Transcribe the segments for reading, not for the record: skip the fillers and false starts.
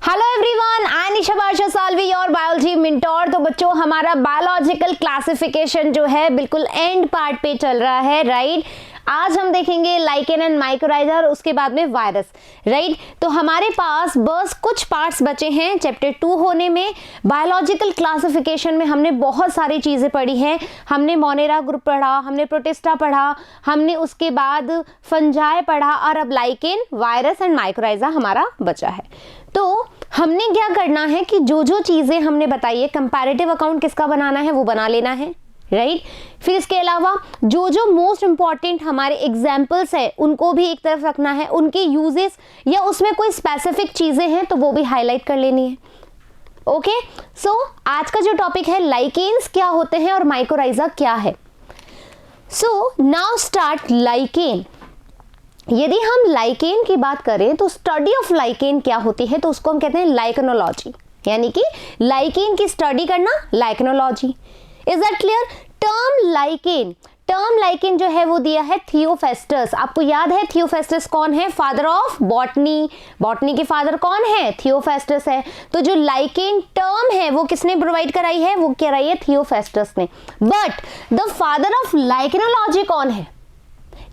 Hello everyone, आई निशा बादशाह Salvi, your biology mentor. तो बच्चों, हमारा बायोलॉजिकल क्लासिफिकेशन जो है बिल्कुल एंड पार्ट पे चल रहा है, राइट। आज हम देखेंगे लाइकेन एंड माइकोराइजा और उसके बाद में वायरस, राइट। तो हमारे पास बस कुछ पार्ट्स बचे हैं चैप्टर 2 होने में। बायोलॉजिकल क्लासिफिकेशन में हमने बहुत सारी चीज़ें पढ़ी हैं। हमने मोनेरा ग्रुप पढ़ा, हमने प्रोटिस्टा पढ़ा, हमने उसके बाद फंजाई पढ़ा और अब लाइकेन, वायरस एंड माइकोराइजा हमारा बचा है। तो हमने क्या करना है कि जो जो चीज़ें हमने बताई है, कंपैरेटिव अकाउंट किसका बनाना है वो बना लेना है, राइट। फिर इसके अलावा जो जो मोस्ट इंपॉर्टेंट हमारे एग्जाम्पल्स है उनको भी एक तरफ रखना है, उनके यूजेस या उसमें कोई स्पेसिफिक चीज़ें हैं तो वो भी हाईलाइट कर लेनी है। ओके, सो आज का जो टॉपिक है लाइकेन्स क्या होते हैं और माइकोराइजा क्या है। So now start lichen. यदि हम लाइकेन की बात करें तो स्टडी ऑफ लाइकेन क्या होती है, तो उसको हम कहते हैं लाइकेनोलॉजी, यानी कि लाइकेन की स्टडी करना lichenology. Is that clear? Term lichen जो है वो दिया है थियोफेस्टस। आपको याद है थियोफेस्टस कौन है? Father of botany. बॉटनी के फादर कौन है? थियोफेस्टस है। तो जो लाइकेन टर्म है वो किसने प्रोवाइड कराई है? वो कराई है थियोफेस्टस ने। But the father of lichenology कौन है?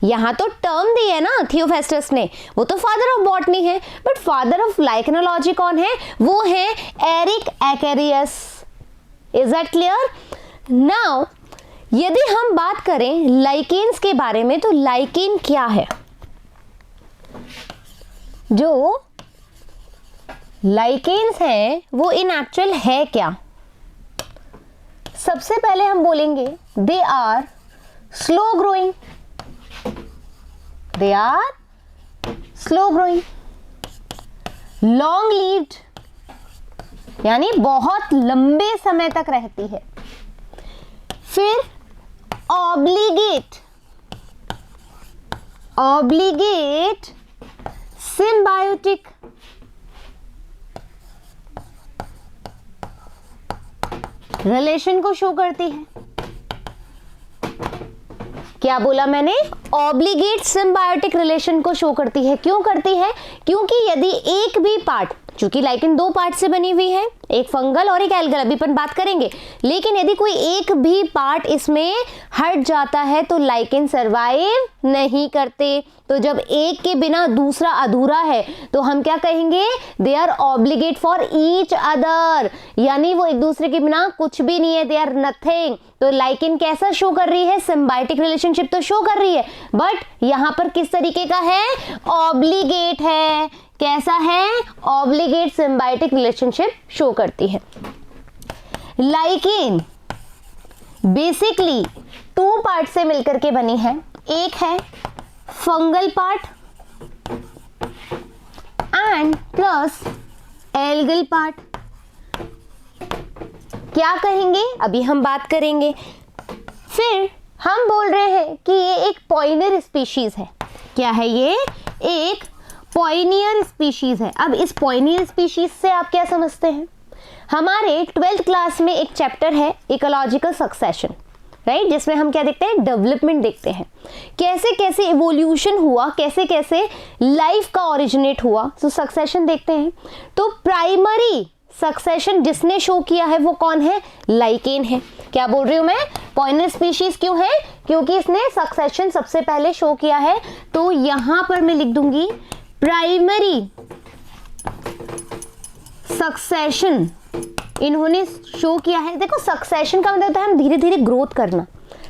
यहाँ तो टर्म दी है ना थियोफेस्टस ने, वो तो फादर ऑफ बॉटनी है, बट फादर ऑफ लाइकेनोलॉजी कौन है? वो है Erik Acharius. Is that clear? Now यदि हम बात करें लाइकेन्स के बारे में, तो लाइकेन क्या है? जो लाइकेन्स हैं वो इन एक्चुअल है क्या? सबसे पहले हम बोलेंगे they are slow growing. They are slow growing, long lived, यानी बहुत लंबे समय तक रहती है। फिर ऑब्लिगेट सिम्बायोटिक, रिलेशन को शो करती है। क्या बोला मैंने? ऑब्लिगेट सिम्बायोटिक रिलेशन को शो करती है। क्यों करती है? क्योंकि यदि एक भी पार्ट, चूंकि लाइकेन 2 पार्ट से बनी हुई है, एक फंगल और एक एल्गल, अभी अपन बात करेंगे, लेकिन यदि कोई एक भी पार्ट इसमें हट जाता है तो लाइकेन सरवाइव नहीं करते। तो जब एक के बिना दूसरा अधूरा है तो हम क्या कहेंगे? They are obligate for each other, यानी वो एक दूसरे के बिना कुछ भी नहीं है, दे आर नथिंग। तो लाइकेन कैसा शो कर रही है? सिम्बायोटिक रिलेशनशिप तो शो कर रही है, बट यहां पर किस तरीके का है? ऑब्लिगेट है। कैसा है? ऑब्लिगेट सिम्बायोटिक रिलेशनशिप शो करती है। लाइकेन बेसिकली 2 पार्ट से मिलकर के बनी है। एक है fungal part and plus algal part. क्या कहेंगे अभी हम बात करेंगे। फिर हम बोल रहे हैं कि ये एक पॉइनियर स्पीशीज है। क्या है ये? एक पॉइनियर स्पीशीज है। अब इस पॉइनियर स्पीशीज से आप क्या समझते हैं? हमारे 12th क्लास में एक चैप्टर है इकोलॉजिकल सक्सेशन, राइट, जिसमें हम क्या देखते हैं? डेवलपमेंट देखते हैं, कैसे कैसे इवोल्यूशन हुआ, कैसे कैसे लाइफ का ओरिजिनेट हुआ। तो सक्सेशन देखते हैं। तो प्राइमरी सक्सेशन जिसने शो किया है वो कौन है? लाइकेन है। क्या बोल रही हूं मैं? पॉइनियर स्पीशीज क्यों है? क्योंकि इसने सक्सेशन सबसे पहले शो किया है। तो यहां पर मैं लिख दूंगी प्राइमरी सक्सेशन इन्होंने शो किया है। देखो, सक्सेशन का मतलब होता है हम धीरे धीरे ग्रोथ करना,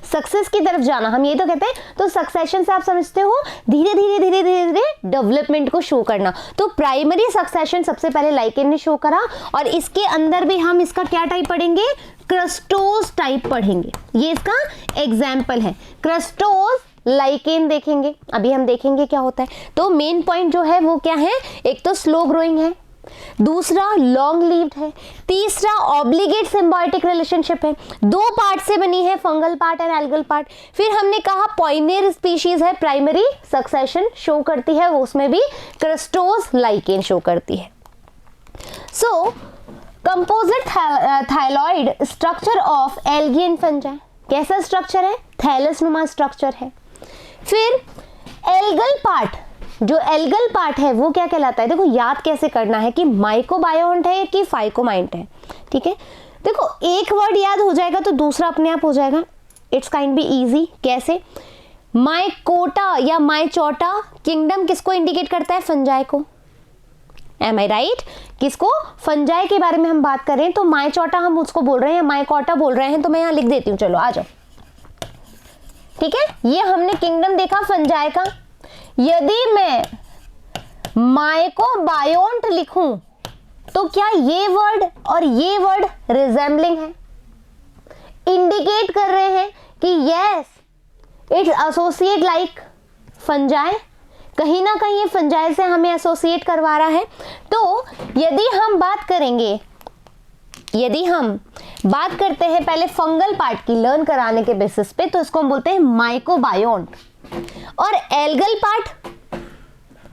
सक्सेस की तरफ जाना, हम ये तो कहते हैं। तो सक्सेशन से आप समझते हो धीरे धीरे धीरे धीरे धीरे डेवलपमेंट को शो करना। तो प्राइमरी सक्सेशन सबसे पहले लाइकेन ने शो करा, और इसके अंदर भी हम इसका क्या टाइप पढ़ेंगे? क्रस्टोस टाइप पढ़ेंगे। ये इसका एग्जाम्पल है, क्रस्टोस लाइकेन देखेंगे। अभी हम देखेंगे क्या होता है। तो मेन पॉइंट जो है वो क्या है? एक तो स्लो ग्रोइंग है, दूसरा लॉन्ग लिव्ड है, तीसरा ऑब्लिगेट सिम्बायोटिक रिलेशनशिप है। 2 पार्ट से बनी है, fungal part and algal part. फिर हमने कहा पॉइनियर स्पीशीज है, प्राइमरी सक्सेशन शो करती है, वो उसमें भी क्रस्टोस लाइकेन शो करती है। So composite thalloid structure of algae and fungi. कैसा स्ट्रक्चर है? थैलस नुमा स्ट्रक्चर है। फिर एल्गल पार्ट जो एल्गल पार्ट है वो क्या कहलाता है? देखो याद कैसे करना है कि माइकोबायोन्ट है कि फाइकोमाइंट है, ठीक है। देखो एक वर्ड याद हो जाएगा तो दूसरा अपने आप हो जाएगा। It's kind be easy. कैसे? माइकोटा या माइचोटा किंगडम किसको इंडिकेट करता है? फंजाई को। एम आई राइट? किसको? फंजाई के बारे में हम बात करें तो माइचोटा हम उसको बोल रहे हैं, माइकोटा बोल रहे हैं, तो मैं यहाँ लिख देती हूँ, चलो आ जाओ, ठीक है। ये हमने किंगडम देखा फंजाई का। यदि मैं माइकोबायोन्ट लिखूं तो क्या ये वर्ड और ये वर्ड रिजेंबलिंग है? इंडिकेट कर रहे हैं कि yes it's associate like fungi, कहीं ना कहीं ये फंजाई से हमें एसोसिएट करवा रहा है। तो यदि हम बात करेंगे, यदि हम बात करते हैं पहले फंगल पार्ट की लर्न कराने के बेसिस पे, तो इसको हम बोलते हैं माइकोबायोन्ट। और एल्गल पार्ट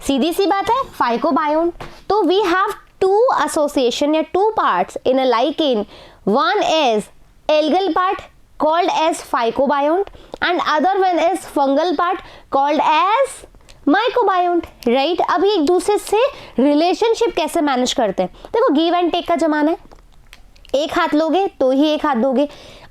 सीधी सी बात है फाइकोबायोन्ट। तो वी हैव टू एसोसिएशन या two parts in a lichen. One is algal part called as phycobiont and other one is fungal part called as mycobiont, right. अब ये एक दूसरे से रिलेशनशिप कैसे मैनेज करते हैं? देखो गिव एंड टेक का जमाना है, एक हाथ लोगे तो ही एक हाथ दोगे,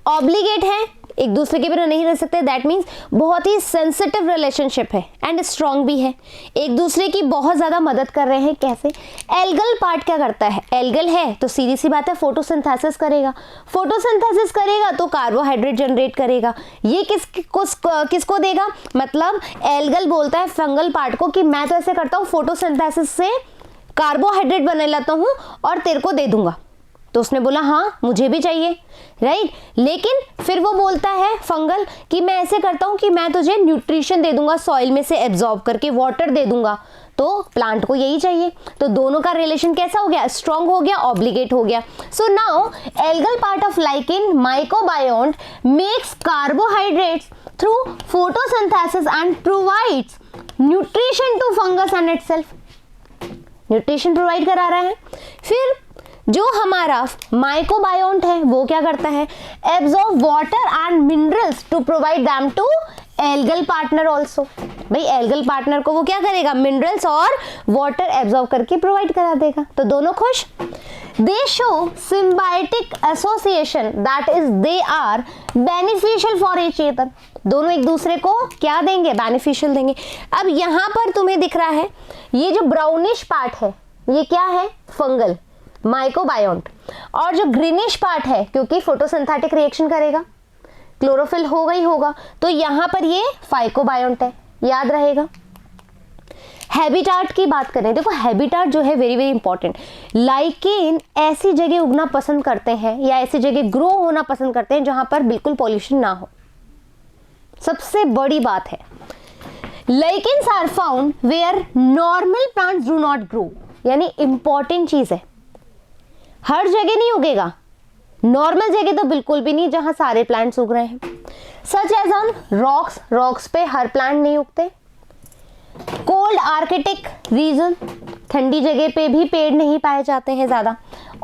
ऑब्लिगेट है, एक दूसरे के बिना नहीं रह सकते। दैट मीन्स बहुत ही सेंसिटिव रिलेशनशिप है एंड स्ट्रॉन्ग भी है, एक दूसरे की बहुत ज़्यादा मदद कर रहे हैं। कैसे? एल्गल पार्ट क्या करता है? एल्गल है तो सीधी सी बात है फोटोसिंथेसिस करेगा, फोटोसिंथेसिस करेगा तो कार्बोहाइड्रेट जनरेट करेगा। ये किसको देगा? मतलब एल्गल बोलता है फंगल पार्ट को कि मैं तो ऐसे करता हूँ, फोटोसिंथेसिस से कार्बोहाइड्रेट बना लेता हूँ और तेरे को दे दूंगा। तो उसने बोला हाँ मुझे भी चाहिए, राइट। लेकिन फिर वो बोलता है फंगल कि मैं ऐसे करता हूँ कि मैं तुझे न्यूट्रिशन दे दूंगा, सॉइल में से एब्जॉर्ब करके वाटर दे दूंगा। तो प्लांट को यही चाहिए, तो दोनों का रिलेशन कैसा हो गया? स्ट्रॉन्ग हो गया, ऑब्लिगेट हो गया। So now algal part of lichen mycobiont makes carbohydrates through photosynthesis and provides nutrition to fungus and itself. Nutrition provide करा रहा है। फिर जो हमारा माइकोबायोन्ट है वो क्या करता है? Absorb water and minerals to provide them to algal partner also. भाई एल्गल पार्टनर को वो क्या करेगा? मिनरल्स और वाटर एब्जॉर्ब करके प्रोवाइड करा देगा। तो दोनों खुश। They show symbiotic association that is they are beneficial for each other. दोनों एक दूसरे को क्या देंगे? बेनिफिशियल देंगे। अब यहाँ पर तुम्हें दिख रहा है ये जो ब्राउनिश पार्ट है ये क्या है? फंगल माइकोबायोन्ट। और जो ग्रीनिश पार्ट है क्योंकि फोटोसिंथेटिक रिएक्शन करेगा, क्लोरोफिल होगा ही होगा, तो यहां पर ये फाइकोबायोन्ट है, याद रहेगा। हैबिटाट की बात करें, देखो हैबिटाट जो है वेरी वेरी इंपॉर्टेंट। लाइकेन ऐसी जगह उगना पसंद करते हैं या ऐसी जगह ग्रो होना पसंद करते हैं जहां पर बिल्कुल पॉल्यूशन ना हो। सबसे बड़ी बात है lichens are found where normal plants do not grow, यानी इंपॉर्टेंट चीज है। हर जगह नहीं उगेगा, नॉर्मल जगह तो बिल्कुल भी नहीं जहां सारे प्लांट्स उग रहे हैं। Such as on rocks, rocks पे हर प्लांट नहीं उगते। कोल्ड आर्कटिक रीजन, ठंडी जगह पे भी पेड़ नहीं पाए जाते हैं ज्यादा।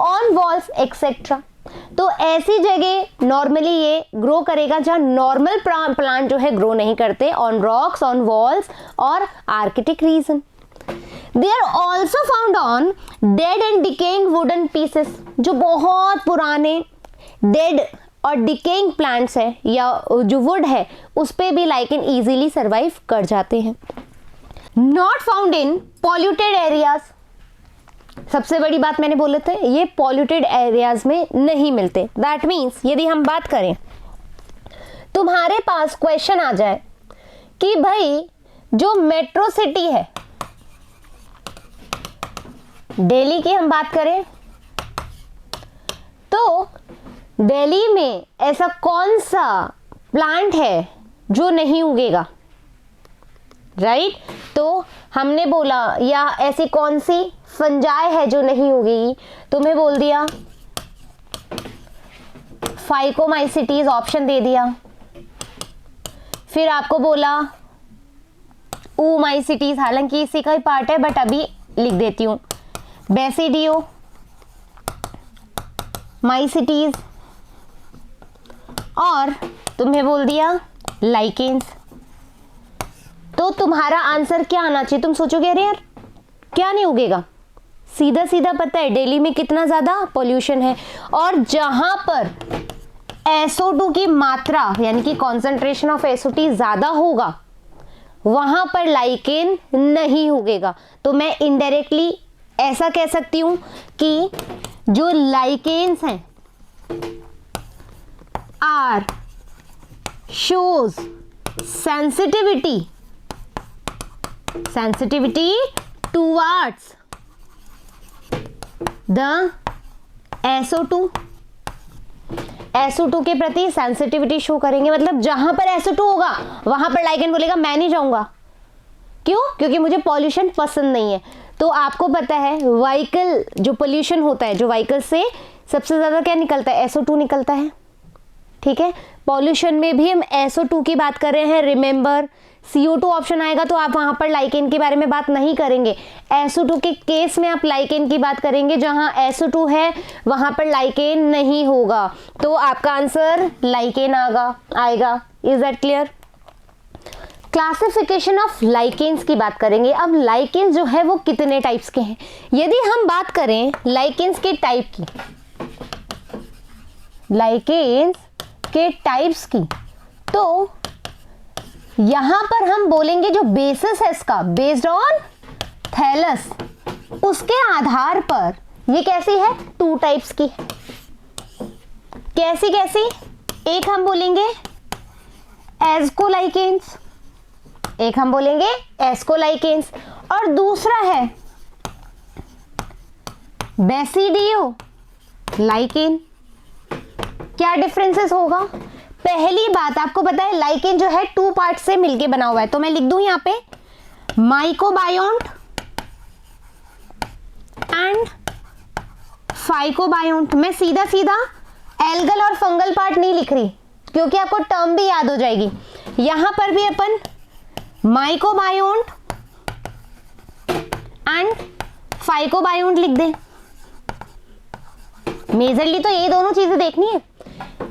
ऑन वॉल्स एक्सेट्रा, तो ऐसी जगह नॉर्मली ये ग्रो करेगा जहां नॉर्मल प्लांट जो है ग्रो नहीं करते। ऑन रॉक्स, ऑन वॉल्स और Arctic region. They are also found on dead and decaying wooden pieces, जो बहुत पुराने dead और decaying plants है या जो wood है उस पे भी लाइकेन easily survive कर जाते हैं। Not found in polluted areas, सबसे बड़ी बात मैंने बोले थे ये polluted areas में नहीं मिलते। That means यदि हम बात करें तुम्हारे पास क्वेश्चन आ जाए कि भाई जो मेट्रो सिटी है दिल्ली की हम बात करें तो दिल्ली में ऐसा कौन सा प्लांट है जो नहीं उगेगा, राइट? तो हमने बोला या ऐसी कौन सी फंजाई है जो नहीं उगेगी, तुम्हें बोल दिया फाइकोमाइसिटीज, ऑप्शन दे दिया। फिर आपको बोला ऊमाइसिटीज, हालांकि इसी का ही पार्ट है बट अभी लिख देती हूँ। बेसिडियो, माइसिटीज और तुम्हें बोल दिया लाइकेन्स। तो तुम्हारा आंसर क्या आना चाहिए? तुम सोचोगे अरे यार क्या नहीं उगेगा, सीधा सीधा पता है दिल्ली में कितना ज्यादा पॉल्यूशन है, और जहां पर SO2 की मात्रा यानी कि कॉन्सेंट्रेशन ऑफ SO2 ज्यादा होगा वहां पर लाइकेन नहीं उगेगा। तो मैं इनडायरेक्टली ऐसा कह सकती हूं कि जो लाइकेन्स हैं are shows sensitivity towards the SO2 के प्रति सेंसिटिविटी शो करेंगे। मतलब जहां पर SO2 होगा वहां पर लाइकेन बोलेगा मैं नहीं जाऊंगा। क्यों? क्योंकि मुझे पॉल्यूशन पसंद नहीं है। तो आपको पता है व्हीकल जो पोल्यूशन होता है, जो व्हीकल से सबसे ज्यादा क्या निकलता है? SO2 निकलता है। ठीक है, पॉल्यूशन में भी हम SO2 की बात कर रहे हैं। रिमेंबर CO2 ऑप्शन आएगा तो आप वहां पर लाइकेन के बारे में बात नहीं करेंगे। SO2 के केस में आप लाइकेन की बात करेंगे, जहां SO2 है वहां पर लाइकेन नहीं होगा। तो आपका आंसर लाइकेन आएगा। Is that clear? Classification of lichens की बात करेंगे। अब लाइकेन्स जो है वो कितने टाइप्स के हैं? यदि हम बात करें लाइकेन्स के टाइप की, लाइकेन्स के टाइप्स की, तो यहां पर हम बोलेंगे जो बेसिस है इसका, बेस्ड ऑन थैलस, उसके आधार पर ये कैसी है? 2 टाइप्स की। कैसी? एक हम बोलेंगे एस्कोलाइकेन्स, एक हम बोलेंगे एस्कोलाइकेन्स, और दूसरा है बेसिडियो लाइकेन। क्या डिफरेंसेस होगा? पहली बात आपको पता है लाइकेन जो है 2 पार्ट से मिलके बना हुआ है। तो मैं लिख दूं यहां पे माइकोबायोन्ट एंड फाइकोबायोन्ट। मैं सीधा सीधा एल्गल और फंगल पार्ट नहीं लिख रही क्योंकि आपको टर्म भी याद हो जाएगी। यहां पर भी अपन माइकोबायोन्ट एंड फाइकोबायोन्ट लिख दें। मेजरली तो ये दोनों चीजें देखनी है।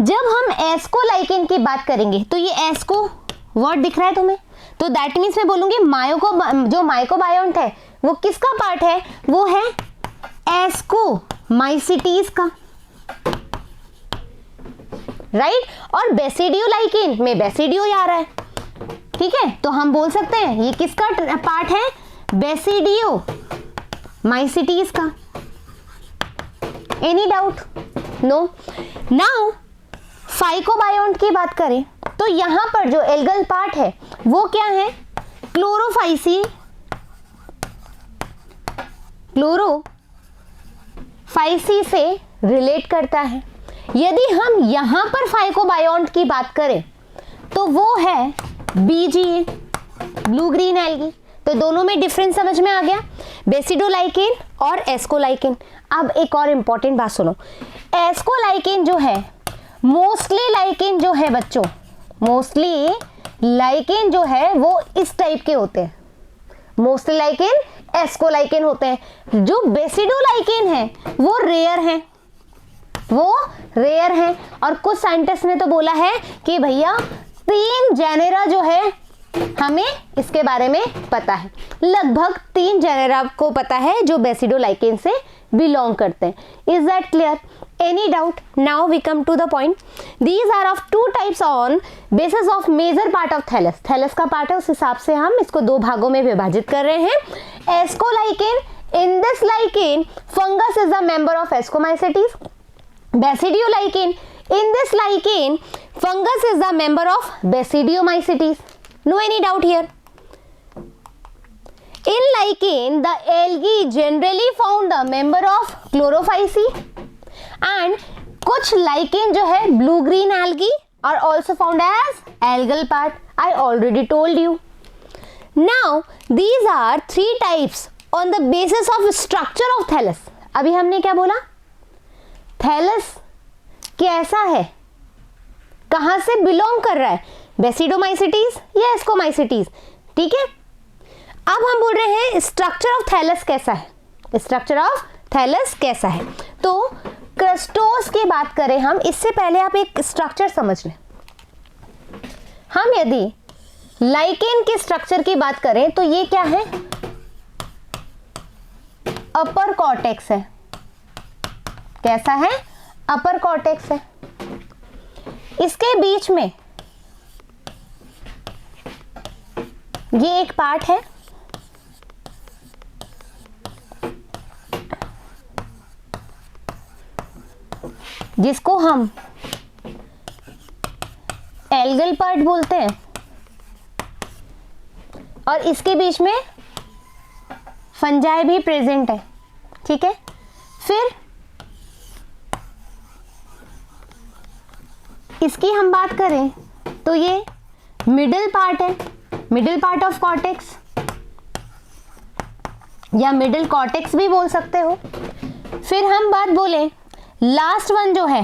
जब हम एस्कोलाइकेन की बात करेंगे तो ये एस्को वर्ड दिख रहा है तुम्हें, तो दैट मीन्स मैं बोलूंगी जो माइकोबायोन्ट है वो किसका पार्ट है? वो है एस्कोमाइसिटीज का, राइट। और बेसिडियोलाइकेन में बेसिडियो आ रहा है, ठीक है, तो हम बोल सकते हैं ये किसका पार्ट है? बेसिडियोमाइसिटीज का। Any doubt? नो। नाउ फाइकोबायोन्ट की बात करें तो यहां पर जो एल्गल पार्ट है वो क्या है? क्लोरोफाइसी से रिलेट करता है। यदि हम यहां पर फाइकोबायोन्ट की बात करें तो वो है BGA, ब्लू ग्रीन एल्गी। तो दोनों में डिफरेंस समझ में आ गया, बेसिडोलाइकेन और एस्कोलाइकेन। अब एक और इंपॉर्टेंट बात सुनो, एस्कोलाइकेन जो है मोस्टली लाइकेन जो है बच्चों, मोस्टली लाइकेन जो है वो इस टाइप के होते हैं। मोस्टली लाइकेन एस्कोलाइकेन होते हैं। जो बेसिडोलाइकेन है वो रेयर है, और कुछ साइंटिस्ट ने तो बोला है कि भैया 3 जेनेरा जो है हमें इसके बारे में पता है। लगभग 3 जेनेरा को पता है जो बेसिडोलाइकेन से बिलोंग करते हैं। Is that clear? Any doubt? Now we come to the point. These are of 2 types on basis of major part of thallus. Thallus का पार्ट है, उस हिसाब से हम इसको 2 भागों में विभाजित कर रहे हैं। Escolichen, in this lichen, fungus is a member of Ascomycetes. Basidiolachen, in this lichen, fungus is a member of Basidiomycetes. No any doubt here? In lichen, the algae generally found a member of Chlorophyceae. And कुछ lichen जो है blue green algae are also found as algal part. I already told you. Now these are 3 types on the basis of structure of thallus. अभी हमने क्या बोला? Thallus कैसा है, कहां से बिलोंग कर रहा है, बेसिडोमाइसिटीज या एस्कोमाइसिटीज, ठीक है। अब हम बोल रहे हैं स्ट्रक्चर ऑफ थैलस कैसा है, स्ट्रक्चर ऑफ थैलस कैसा है। तो क्रस्टोस की बात करें हम, इससे पहले आप एक स्ट्रक्चर समझ लें। हम यदि लाइकेन के स्ट्रक्चर की बात करें तो ये क्या है, अपर कॉर्टेक्स है। कैसा है, अपर कॉर्टेक्स है। इसके बीच में ये एक पार्ट है, जिसको हम एल्गल पार्ट बोलते हैं, और इसके बीच में फंजाई भी प्रेजेंट है। ठीक है, फिर इसकी हम बात करें तो ये मिडिल पार्ट है, मिडिल पार्ट ऑफ कॉर्टेक्स, या मिडिल कॉर्टेक्स भी बोल सकते हो। फिर हम बात बोलें लास्ट वन जो है,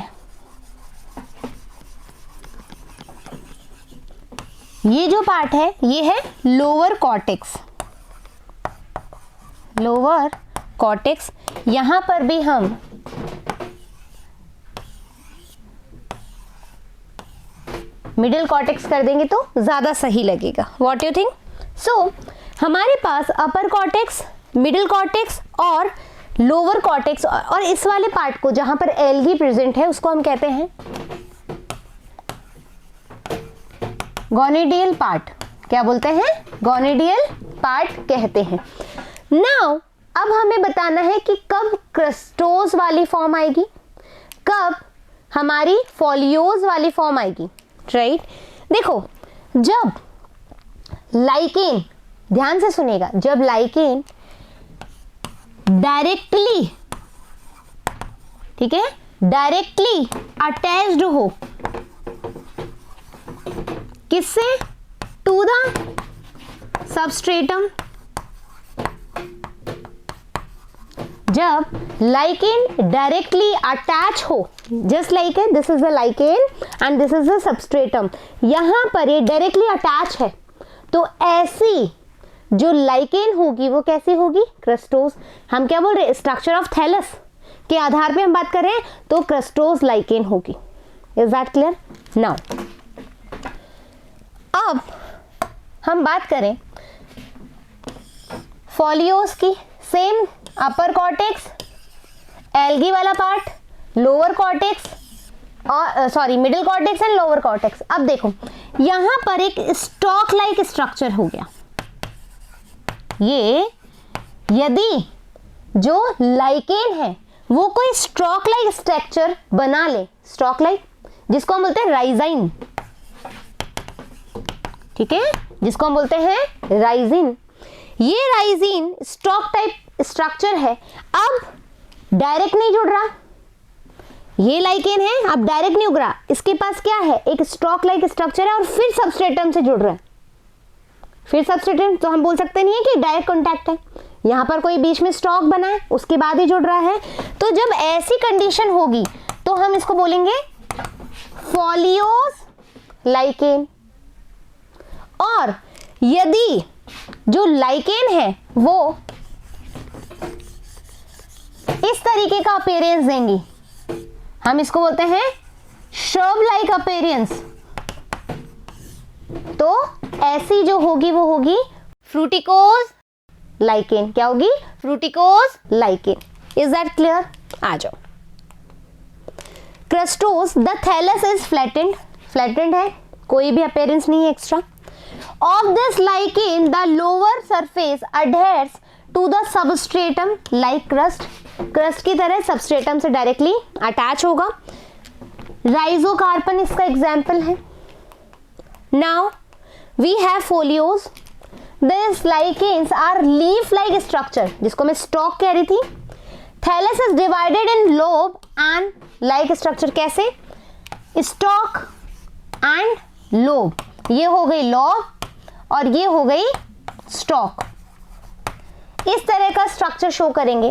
ये जो पार्ट है ये है लोअर कॉर्टेक्स, लोअर कॉर्टेक्स। यहां पर भी हम मिडिल कॉर्टेक्स कर देंगे तो ज्यादा सही लगेगा। What you think? सो हमारे पास अपर कॉर्टेक्स, मिडिल कॉर्टेक्स और लोअर कॉर्टेक्स, और इस वाले पार्ट को जहां पर एल्गी प्रेजेंट है उसको हम कहते हैं गॉनिडियल पार्ट। क्या बोलते हैं? गॉनिडियल पार्ट कहते हैं। नाउ अब हमें बताना है कि कब क्रस्टोज वाली फॉर्म आएगी, कब हमारी फोलियोज वाली फॉर्म आएगी, राइट? देखो, जब लाइकेन, ध्यान से सुनिएगा, जब लाइकेन डायरेक्टली, ठीक है, डायरेक्टली अटैच्ड हो किससे? To the substratum. जब लाइकेन डायरेक्टली अटैच हो, just like this is the lichen and this is the substratum, यहां पर ये डायरेक्टली अटैच है, तो ऐसी जो लाइकेन होगी वो कैसी होगी? क्रस्टोज। हम क्या बोल रहे हैं? स्ट्रक्चर ऑफ थैलस के आधार पे हम बात कर रहे हैं, तो क्रस्टोज लाइकेन होगी। Is that clear? नाउ अब हम बात करें फोलियोज की। सेम अपर कॉर्टेक्स, एल्गी वाला पार्ट, लोअर कॉर्टेक्स और sorry middle cortex and lower cortex. अब देखो यहां पर एक स्टॉक लाइक स्ट्रक्चर हो गया। ये यदि जो लाइकेन है वो कोई स्टॉक लाइक स्ट्रक्चर बना ले, स्टॉक लाइक, जिसको हम बोलते हैं राइजाइन, ठीक है, जिसको हम बोलते हैं राइजिन। ये राइजिन स्टॉक टाइप स्ट्रक्चर है। अब डायरेक्ट नहीं जुड़ रहा, ये लाइकेन है, अब डायरेक्ट नहीं उग रहा, इसके पास क्या है? एक स्टॉक लाइक स्ट्रक्चर है और फिर सबस्ट्रेटम से जुड़ रहा है। फिर सबस्ट्रेटम तो हम बोल सकते नहीं है कि डायरेक्ट कॉन्टैक्ट है, यहां पर कोई बीच में स्टॉक बना है उसके बाद ही जुड़ रहा है। तो जब ऐसी कंडीशन होगी तो हम इसको बोलेंगे फोलियोज लाइकेन। और यदि जो लाइकेन है वो इस तरीके का अपीयरेंस देंगी, हम इसको बोलते हैं शर्ब लाइक अपीयरेंस, तो ऐसी जो होगी वो होगी फ्रूटिकोज लाइकेन। क्या होगी? Fruticose lichen. Is that clear? आ जाओ। Crustose, the thallus is flattened, flattened है, कोई भी अपीयरेंस नहीं है extra. Of this lichen, the lower surface adheres to the substratum like crust. Crust की तरह substratum से directly attach होगा। Rhizocarpon इसका example है। Now we have folios. These lichens are leaf-like structure, जिसको मैं stalk कह रही थी। Thallus is divided in lobe and like structure। कैसे? Stalk and lobe, ये हो गई lobe और ये हो गई स्टॉक। इस तरह का स्ट्रक्चर शो करेंगे।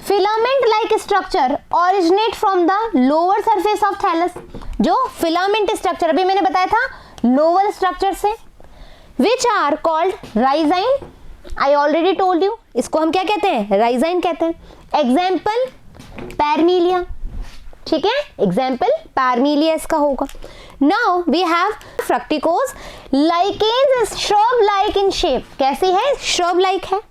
Filament like structure originate from the lower surface of thallus. जो फिलामेंट स्ट्रक्चर अभी मैंने बताया था लोअर स्ट्रक्चर से, which are called rhizine. I already told you, इसको हम क्या कहते हैं? राइजाइन कहते हैं। एग्जाम्पल पैरमीलिया, ठीक है, एग्जाम्पल पैरमिलियस का होगा। Now we have fruticose. Lichens shrub like in shape, कैसी है, श्रब लाइक है,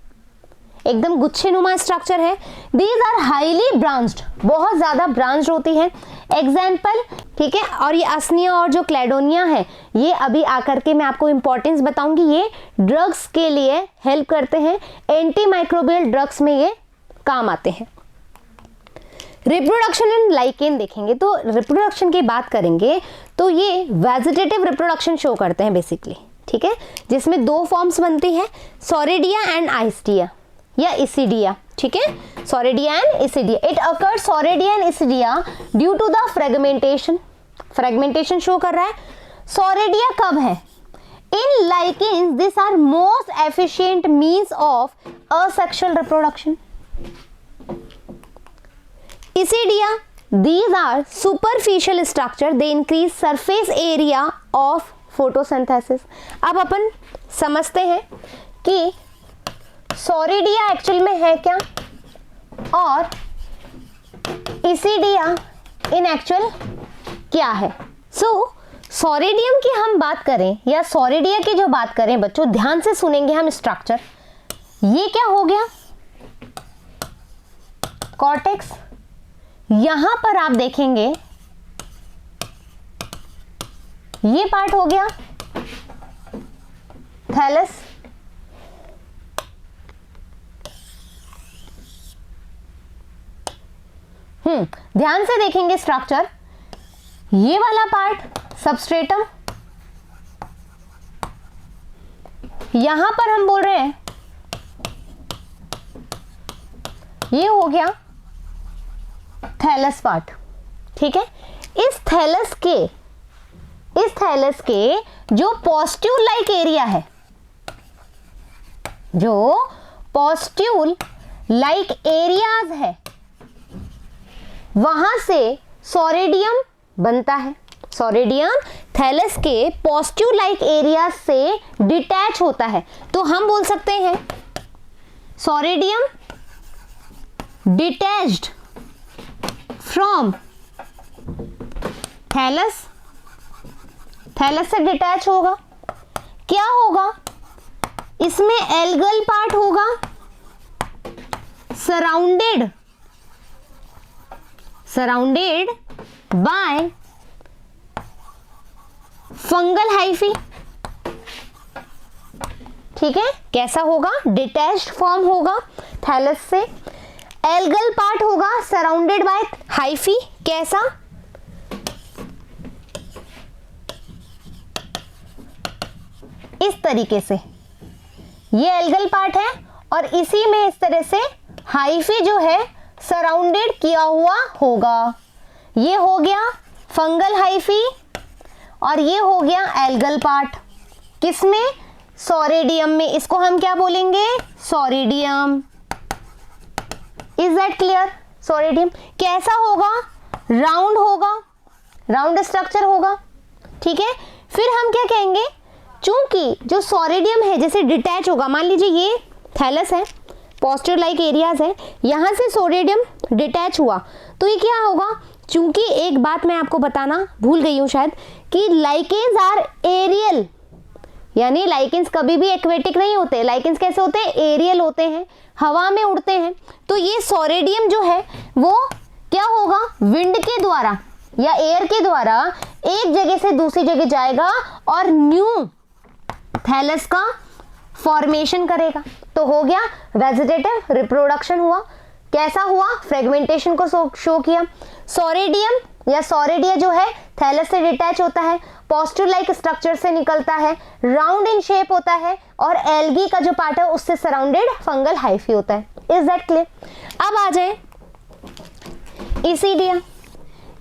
एकदम गुच्छे नुमा स्ट्रक्चर है। दीज आर हाईली ब्रांच्ड, बहुत ज्यादा ब्रांच होती है। एग्जाम्पल, ठीक है, और ये असनिया और जो क्लेडोनिया है ये अभी आकर के मैं आपको इंपॉर्टेंस बताऊंगी, ये ड्रग्स के लिए हेल्प करते हैं, एंटी माइक्रोबियल ड्रग्स में ये काम आते हैं। रिप्रोडक्शन इन लाइकेन देखेंगे तो रिप्रोडक्शन की बात करेंगे तो ये वेजिटेटिव रिप्रोडक्शन शो करते हैं बेसिकली, ठीक है, जिसमें दो फॉर्म्स बनती है, सोरिडिया एंड आइस्टिया या इसिडिया, ठीक है, soredia and isidia. It occurs soredia and isidia due to the fragmentation, fragmentation show कर रहा है। सोरिडिया कब है, in lichens this are most efficient means of asexual reproduction. Isidia, these are superficial structure, they increase surface area of photosynthesis। अब अपन समझते हैं कि सोरिडिया actual में है क्या और इसिडिया इन एक्चुअल क्या है। सोरिडियम की हम बात करें या सोरिडिया की जो बात करें बच्चों, ध्यान से सुनेंगे हम स्ट्रक्चर। ये क्या हो गया, कॉर्टेक्स, यहां पर आप देखेंगे ये पार्ट हो गया थैलस, ध्यान से देखेंगे स्ट्रक्चर, ये वाला पार्ट सबस्ट्रेटम, यहां पर हम बोल रहे हैं ये हो गया थैलस पार्ट, ठीक है। इस थैलस के जो पॉस्ट्यूल लाइक एरिया है, जो पॉस्ट्यूल लाइक एरियाज है, वहां से सोरिडियम बनता है। सोरिडियम थैलस के पॉस्ट्यूल लाइक एरिया से डिटैच होता है, तो हम बोल सकते हैं सोरिडियम डिटैच्ड फ्रॉम थैलस, थैलस से डिटैच होगा, क्या होगा, इसमें एल्गल पार्ट होगा सराउंडेड बाय फंगल हाइफी, ठीक है, कैसा होगा, डिटैच्ड फॉर्म होगा थैलस से, एल्गल पार्ट होगा सराउंडेड बाय हाइफी, कैसा, इस तरीके से, ये एल्गल पार्ट है और इसी में इस तरह से हाइफी जो है सराउंडेड किया हुआ होगा। ये हो गया फंगल हाइफी और ये हो गया एल्गल पार्ट, किसमें, सोरिडियम में, इसको हम क्या बोलेंगे, soredium. Is that clear. Soredium कैसा होगा, राउंड होगा, राउंड स्ट्रक्चर होगा, ठीक है। फिर हम क्या कहेंगे, चूंकि जो सोरिडियम है जैसे डिटैच होगा, मान लीजिए ये थैलस है, पॉस्ट्यूल लाइक एरियाज है, यहां से सोरिडियम डिटैच हुआ तो ये क्या होगा, चूंकि एक बात मैं आपको बताना भूल गई हूं शायद, कि लाइकेन्स आर एरियल, यानी लाइकेन्स कभी भी एक्वेटिक नहीं होते, लाइकेन्स कैसे होते हैं, एरियल होते हैं, हवा में उड़ते हैं। तो ये सोरिडियम जो है वो क्या होगा, विंड के द्वारा या एयर के द्वारा एक जगह से दूसरी जगह जाएगा और न्यू थैलस का फॉर्मेशन करेगा। तो हो गया वेजिटेटिव रिप्रोडक्शन हुआ, कैसा हुआ, फ्रेगमेंटेशन को शो किया। सोरिडियम या सोरिडिया जो है थैलस से डिटैच होता है, पॉस्ट्यूल लाइक स्ट्रक्चर से निकलता है, राउंड इन शेप होता है और एल्गी का जो पार्ट है उससे सराउंडेड फंगल हाइफी होता है। Is that clear. अब आ जाए इसिडिया।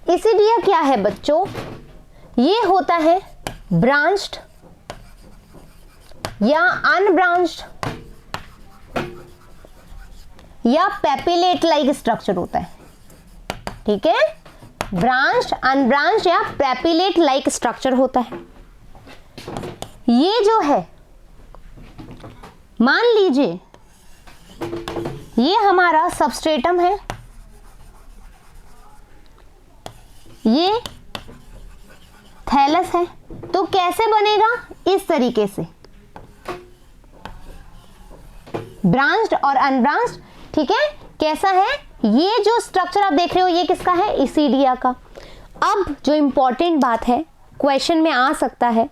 इसिडिया क्या है बच्चों, ये होता है ब्रांच्ड या अनब्रांच्ड या पेपिलेट लाइक स्ट्रक्चर होता है, ठीक है, ब्रांच्ड, अनब्रांच्ड या पेपिलेट लाइक स्ट्रक्चर होता है। ये जो है, मान लीजिए ये हमारा सबस्ट्रेटम है, ये थैलस है, तो कैसे बनेगा? इस तरीके से, ब्रांच्ड और अनब्रांच्ड, ठीक है। कैसा है? ये जो स्ट्रक्चर आप देख रहे हो ये किसका है? इसीडिया का। अब जो इंपॉर्टेंट बात है, क्वेश्चन में आ सकता है,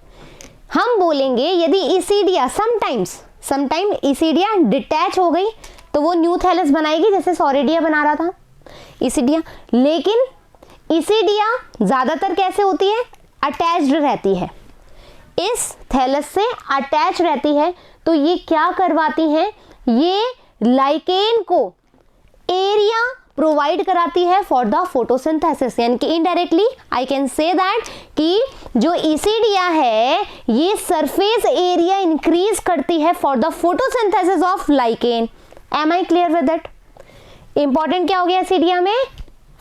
हम बोलेंगे यदि इसीडिया समटाइम इसीडिया डिटैच हो गई तो वो न्यू थैलस बनाएगी, जैसे सॉरिडिया बना रहा था इसीडिया। लेकिन इसीडिया ज्यादातर कैसे होती है? अटैच्ड रहती है, इस थैलस से अटैच रहती है। तो ये क्या करवाती हैं? ये लाइकेन को एरिया प्रोवाइड कराती है फॉर द फोटोसिंथेसिस, यानी कि indirectly I can say that कि जो इसीडिया है ये सरफेस एरिया इंक्रीज करती है for the photosynthesis of lichen. Am I clear with it? Important क्या हो गया इसीडिया में?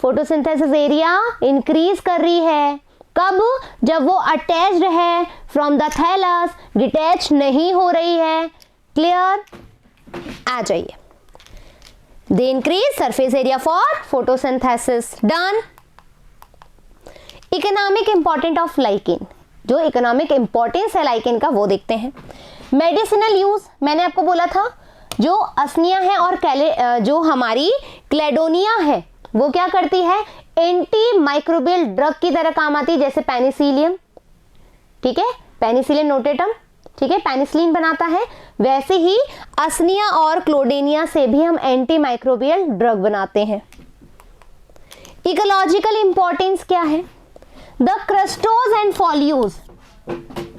फोटोसिंथेसिस एरिया इंक्रीज कर रही है। कब? जब वो अटैच्ड है फ्रॉम द थैलस, डिटैच नहीं हो रही है। क्लियर? आ जाइए। They increase surface area for photosynthesis. Done. Economic importance of lichen. जो इकोनॉमिक इंपॉर्टेंस है लाइकेन का वो देखते हैं। मेडिसिनल यूज, मैंने आपको बोला था जो असनिया है और जो हमारी क्लेडोनिया है वो क्या करती है? एंटी माइक्रोबियल ड्रग की तरह काम आती है, जैसे पेनिसिलियम, ठीक है, पेनिसिलियम नोटेटम, ठीक है, पेनिसिलिन बनाता है। वैसे ही असनिया और क्लोडेनिया से भी हम एंटी माइक्रोबियल ड्रग बनाते हैं। इकोलॉजिकल इंपॉर्टेंस क्या है? द क्रस्टोज एंड फॉलियोज,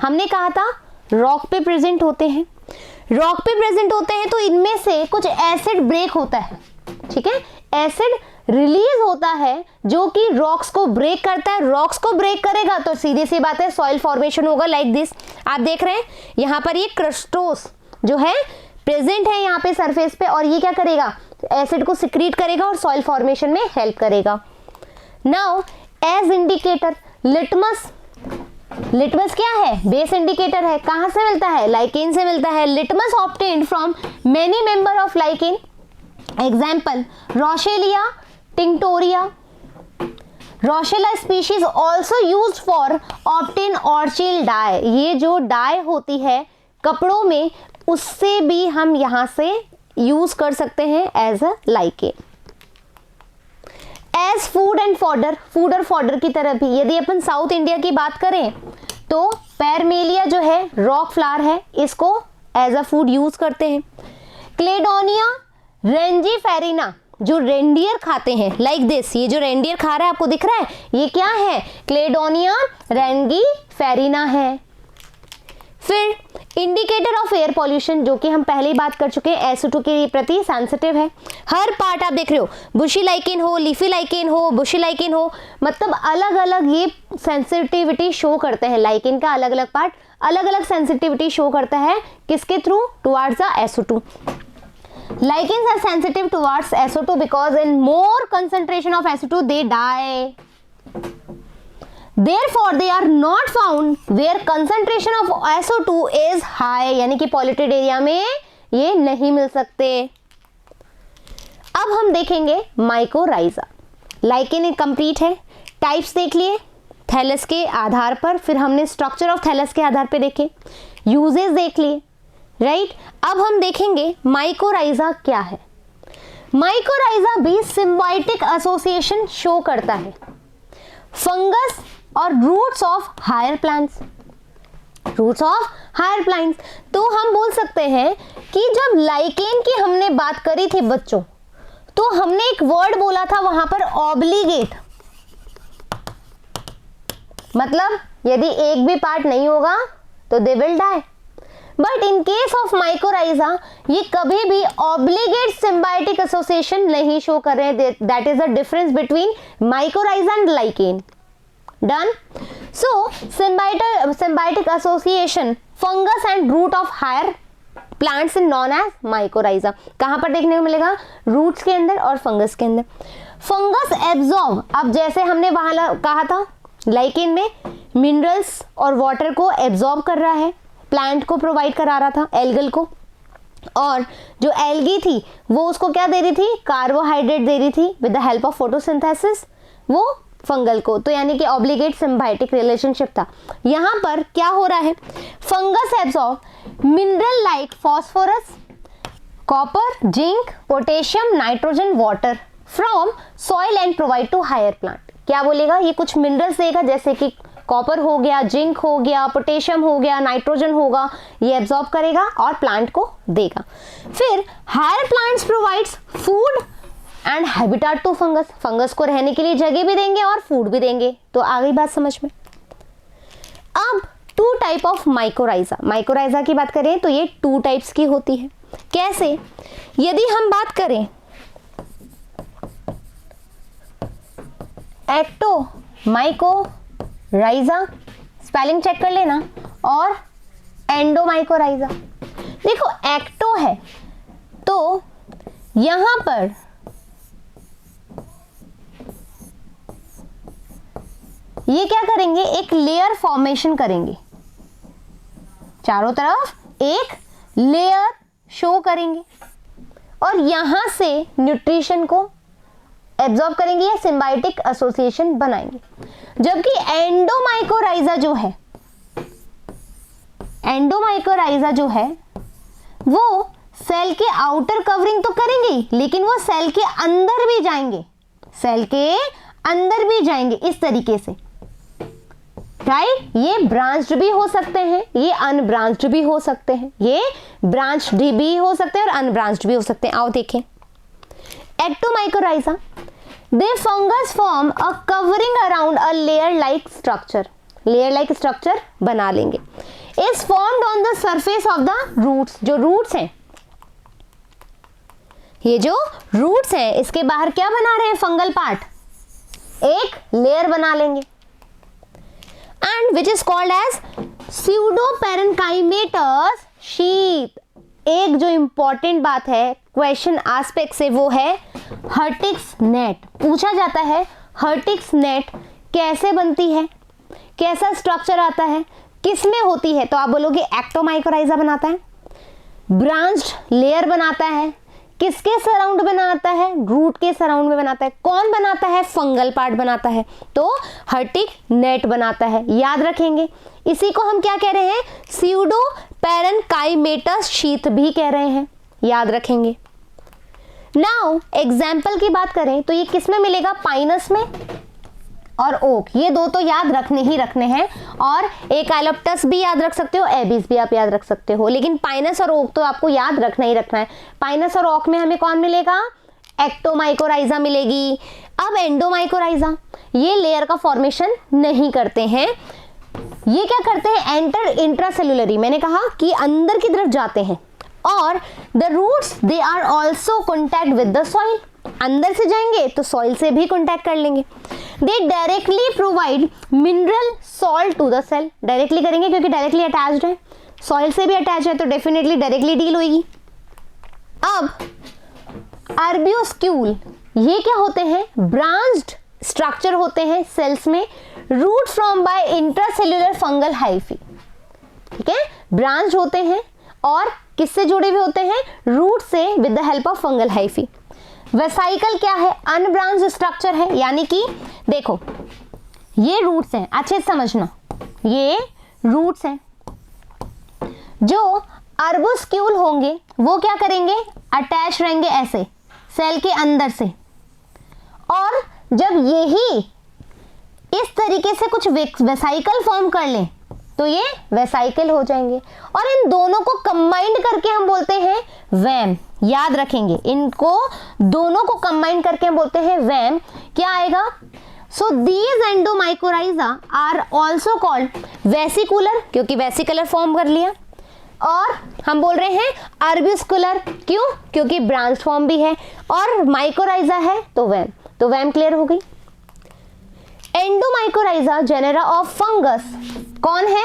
हमने कहा था रॉक पे प्रेजेंट होते हैं। रॉक पे प्रेजेंट होते हैं तो इनमें से कुछ एसिड ब्रेक होता है, ठीक है, एसिड रिलीज होता है जो कि रॉक्स को ब्रेक करता है। रॉक्स को ब्रेक करेगा तो सीधी सी बात है सॉइल फॉर्मेशन होगा, लाइक दिस। आप देख रहे हैं यहाँ पर ये क्रस्टोस जो है प्रेजेंट है यहाँ पे सरफेस पे, और ये क्या करेगा? एसिड को सिक्रीट करेगा और सॉइल फॉर्मेशन में हेल्प करेगा। Now as indicator, litmus, litmus क्या है? बेस इंडिकेटर है। कहां से मिलता है? लाइकेन से मिलता है। Litmus obtained from many member of lichen, example Roccella, tinctoria. Roccella species also used for obtain orchil dye, ये जो डाई होती है कपड़ों में उससे भी हम यहां से यूज कर सकते हैं as a lichen. As food and fodder, food और फॉडर की तरह भी, यदि अपन साउथ इंडिया की बात करें तो पैरमेलिया जो है रॉक फ्लावर है, इसको एज अ फूड यूज करते हैं। क्लेडोनिया रेंजीफेरिना, जो रेंडियर खाते हैं, लाइक दिस, ये जो रेंडियर खा रहा है आपको दिख रहा है, ये क्या है? क्लेडोनिया रेंजीफेरिना है। फिर इंडिकेटर ऑफ एयर पॉल्यूशन, जो कि हम पहले ही बात कर चुके हैं, SO2 के प्रति सेंसिटिव है। हर पार्ट आप देख रहे हो, बुशी लाइकेन हो, लीफी लाइकेन हो, बुशी लाइकेन हो, मतलब अलग अलग ये सेंसिटिविटी शो करते हैं। लाइकेन का अलग अलग पार्ट अलग अलग सेंसिटिविटी शो करता है, किसके through? Towards the SO2। Lichens are sensitive towards SO2 because in more concentration of SO2 they die. Therefore they are not found where concentration of SO2 is high, यानी कि polluted area में ये नहीं मिल सकते। अब हम देखेंगे माइकोराइजा। लाइकेन कंप्लीट है, टाइप्स देख लिए थैलस के आधार पर, फिर हमने स्ट्रक्चर ऑफ थैलस के आधार पर देखे, यूजेस देख लिए, राइट। अब हम देखेंगे माइकोराइजा क्या है। माइकोराइजा भी सिम्बायोटिक एसोसिएशन शो करता है फंगस और roots of higher plants, roots of higher plants. तो हम बोल सकते हैं कि जब लाइकेन की हमने बात करी थी बच्चों, तो हमने एक वर्ड बोला था वहां पर ऑब्लिगेट, मतलब यदि एक भी पार्ट नहीं होगा तो they will die. But in case of mycorrhiza ये कभी भी ऑब्लिगेट सिम्बायोटिक एसोसिएशन नहीं शो कर रहे हैं। That is the difference between mycorrhiza and lichen. Done. So symbiotic association fungus and root of higher plants is known as mycorrhiza। कहां पर देखने को मिलेगा? रूट्स के अंदर और फंगस के अंदर। फंगस एब्जॉर्ब, अब जैसे हमने वहां कहा था लाइकेन में मिनरल्स और वाटर को एब्जॉर्ब कर रहा है, प्लांट को प्रोवाइड करा रहा था, एल्गल को, और जो एल्गी थी वो उसको क्या दे रही थी? कार्बोहाइड्रेट दे रही थी with the help of photosynthesis, वो फंगल को, तो यानी कि ऑब्लिगेट सिम्बायोटिक रिलेशनशिप था। यहाँ पर क्या हो रहा है, fungus absorb mineral like phosphorus, copper, zinc, potassium, nitrogen, water from soil and provide to higher plant. क्या बोलेगा, ये कुछ मिनरल्स देगा जैसे कि कॉपर हो गया, जिंक हो गया, पोटेशियम हो गया, नाइट्रोजन होगा, ये एब्सॉर्ब करेगा और प्लांट को देगा। फिर higher plants provides food and habitat to fungus, fungus को रहने के लिए जगह भी देंगे और फूड भी देंगे। तो आ गई बात समझ में। अब two type of mycorrhiza, mycorrhiza की बात करें तो ये टू टाइप्स की होती है। कैसे, यदि हम बात करें एक्टो माइकोराइजा, स्पेलिंग चेक कर लेना, और एंडोमाइकोराइजा। देखो एक्टो है तो यहां पर ये क्या करेंगे, एक लेयर फॉर्मेशन करेंगे, चारों तरफ एक लेयर शो करेंगे और यहां से न्यूट्रिशन को एब्जॉर्ब करेंगे या सिम्बायोटिक एसोसिएशन बनाएंगे। जबकि एंडोमाइकोराइजा जो है वो सेल के आउटर कवरिंग तो करेंगे लेकिन वो सेल के अंदर भी जाएंगे, इस तरीके से, राइट। ये ब्रांच्ड भी हो सकते हैं, ये अनब्रांच्ड भी हो सकते हैं, ये ब्रांच्ड भी हो सकते हैं और अनब्रांच्ड भी हो सकते हैं। आओ देखें, ectomycorrhiza, they fungus form a covering around a layer like structure बना लेंगे। Is formed on the surface of the roots, जो रूट्स हैं, ये जो रूट्स हैं इसके बाहर क्या बना रहे हैं, फंगल पार्ट, एक लेयर बना लेंगे, and which is called as pseudoparenchymatous sheath. एक जो इंपॉर्टेंट बात है क्वेश्चन एस्पेक्ट से वो है हर्टिक्स नेट। पूछा जाता है हर्टिक्स नेट कैसे बनती है, कैसा स्ट्रक्चर आता है, किस में होती है, तो आप बोलोगे एक्टोमाइकोराइजा बनाता है, ब्रांच्ड लेयर बनाता है, किसके सराउंड बनाता है, रूट के सराउंड में बनाता है। कौन बनाता है, फंगल पार्ट बनाता है, तो हर्टिक नेट बनाता है, याद रखेंगे। इसी को हम क्या कह रहे हैं, स्यूडोपेरेन्काइमेटस शीथ भी कह रहे हैं, याद रखेंगे। नाउ एग्जाम्पल की बात करें तो ये किस में मिलेगा, पाइनस में और ओक, ये दो तो याद रखने ही रखने हैं, और एकाइलप्टस भी याद रख सकते हो, एबिस भी आप याद रख सकते हो, लेकिन पाइनस और ओक तो आपको याद रखना ही रखना है। पाइनस और ओक में हमें कौन मिलेगा, एक्टोमाइकोराइजा मिलेगी। अब एंडोमाइकोराइजा, ये लेयर का फॉर्मेशन नहीं करते हैं, ये क्या करते हैं, एंटर इंट्रासेलुलरी, मैंने कहा कि अंदर की तरफ जाते हैं, और the roots they are also contact with the soil, अंदर से जाएंगे तो सॉइल से भी कॉन्टैक्ट कर लेंगे। They directly provide mineral salt to the cell, directly करेंगे क्योंकि डायरेक्टली अटैच्ड है, सॉइल से भी अटैच है तो डेफिनेटली डायरेक्टली डील होगी। अब अर्बियोस्क्यूल, ये क्या होते हैं, ब्रांच्ड स्ट्रक्चर होते हैं सेल्स में, root from by intracellular fungal hyphae, ठीक है, ब्रांच होते हैं और किससे जुड़े हुए होते हैं, रूट से with the help of fungal hyphae. Vesicle क्या है, अनब्रांच स्ट्रक्चर है, यानी कि देखो ये रूट्स हैं, अच्छे से समझना, ये रूट्स हैं, जो अर्बोस्क्यूल होंगे वो क्या करेंगे, अटैच रहेंगे ऐसे सेल के अंदर से, और जब यही इस तरीके से कुछ वेसाइकल फॉर्म कर लें तो ये वेसाइकल हो जाएंगे, और इन दोनों को कंबाइंड करके हम बोलते हैं वैम, याद रखेंगे, इनको दोनों को कंबाइंड करके हम बोलते हैं वैम। क्या आएगा, so these endomycorrhiza are also called vesicular, क्योंकि वेसिकुलर फॉर्म कर लिया, और हम बोल रहे हैं अर्बिस्कुलर, क्यों, क्योंकि ब्रांच फॉर्म भी है, और माइकोराइजा है तो वैम क्लियर हो गई। एंडोमाइकोराइजा जेनेरा ऑफ फंगस कौन है,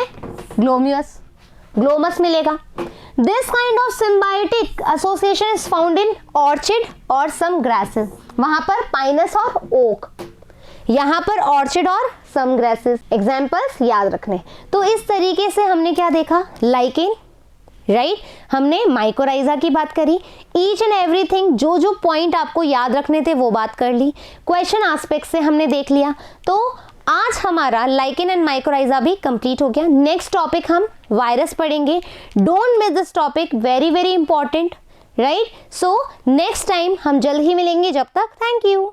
ग्लोमस मिलेगा। This kind of symbiotic association is found in orchid और सम ग्रासेस, वहां पर पाइनस और ओक, यहां पर ऑर्चिड और सम ग्रासेस, एग्जांपल्स याद रखने। तो इस तरीके से हमने क्या देखा, लाइकेन, राइट हमने माइकोराइजा की बात करी, ईच एंड एवरीथिंग, जो जो पॉइंट आपको याद रखने थे वो बात कर ली, क्वेश्चन एस्पेक्ट से हमने देख लिया। तो आज हमारा लाइकेन एंड माइकोराइजा भी कंप्लीट हो गया। नेक्स्ट टॉपिक हम वायरस पढ़ेंगे। Don't miss this topic, very very important, right. So next time हम जल्द ही मिलेंगे, जब तक थैंक यू।